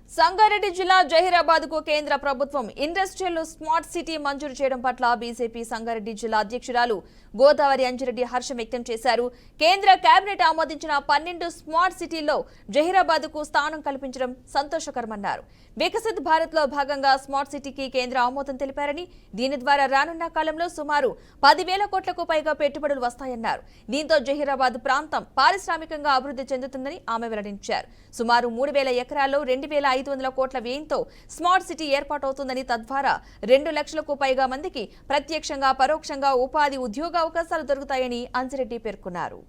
సంగారెడ్డి జిల్లా జహీరాబాద్కు కేంద్ర ప్రభుత్వం ఇండస్ట్రియల్ స్మార్ట్ సిటీ మంజూరు చేయడం పట్ల బీజేపీ సంగారెడ్డి జిల్లా అధ్యక్షురాలు గోదావరి అంజిరెడ్డి హర్షం వ్యక్తం చేశారు. కేంద్ర కేబినెట్ ఆమోదించిన 12 స్మార్ట్ సిటీల్లో జహీరాబాద్కు స్థానం కల్పించడం సంతోషకరమన్నారు. వికసిత్ భారత్లో భాగంగా స్మార్ట్ సిటీకి కేంద్ర ఆమోదం తెలిపారని, దీని ద్వారా రానున్న కాలంలో సుమారు 10,000 కోట్లకు పైగా పెట్టుబడులు వస్తాయన్నారు. దీంతో జహీరాబాద్ ప్రాంతం పారిశ్రామికంగా అభివృద్ధి చెందుతుందని ఆమె వెల్లడించారు. సుమారు 3,000 ఎకరాల్లో 2,500 కోట్ల వ్యయంతో స్మార్ట్ సిటీ ఏర్పాటవుతుందని, తద్వారా 2 లక్షలకు పైగా మందికి ప్రత్యక్షంగా పరోక్షంగా ఉపాధి ఉద్యోగ అవకాశాలు దొరుకుతాయని అంజిరెడ్డి పేర్కొన్నారు.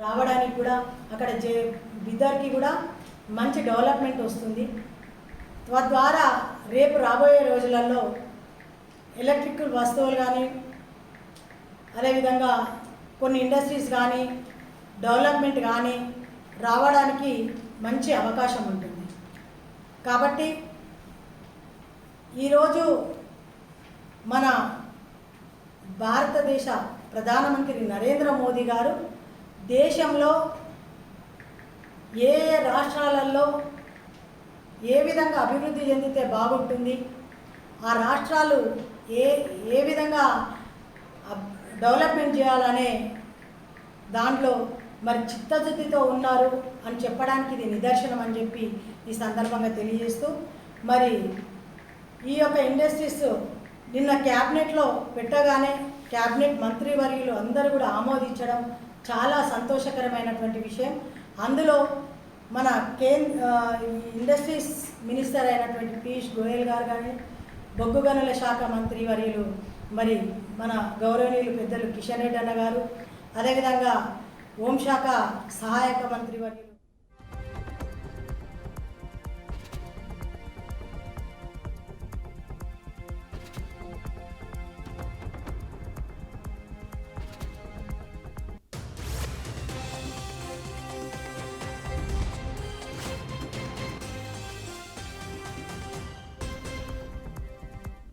రావడానికి కూడా అక్కడ బిదర్కి కూడా మంచి డెవలప్మెంట్ వస్తుంది. తద్వారా రేపు రాబోయే రోజులలో ఎలక్ట్రిక్ వస్తువులు కానీ, అదేవిధంగా కొన్ని ఇండస్ట్రీస్ కానీ, డెవలప్మెంట్ కానీ రావడానికి మంచి అవకాశం ఉంటుంది. కాబట్టి ఈరోజు మన భారతదేశ ప్రధానమంత్రి నరేంద్ర మోదీ గారు దేశంలో ఏ రాష్ట్రాలలో ఏ విధంగా అభివృద్ధి చెందితే బాగుంటుంది, ఆ రాష్ట్రాలు ఏ విధంగా డెవలప్మెంట్ చేయాలనే దాంట్లో మరి చిత్తశుద్ధితో ఉన్నారు అని చెప్పడానికి ఇది నిదర్శనం అని చెప్పి ఈ సందర్భంగా తెలియజేస్తూ, మరి ఈ యొక్క ఇండస్ట్రీస్ నిన్న క్యాబినెట్లో పెట్టగానే క్యాబినెట్ మంత్రివర్యులు అందరూ కూడా ఆమోదించడం చాలా సంతోషకరమైనటువంటి విషయం. అందులో మన ఇండస్ట్రీస్ మినిస్టర్ అయినటువంటి పీయూష్ గోయల్ గారు కానీ, బొగ్గు గనుల శాఖ మంత్రివర్యులు మరి మన గౌరవనీయులు పెద్దలు కిషన్ రెడ్డి అన్న గారు, అదేవిధంగా హోంశాఖ సహాయక మంత్రివర్యులు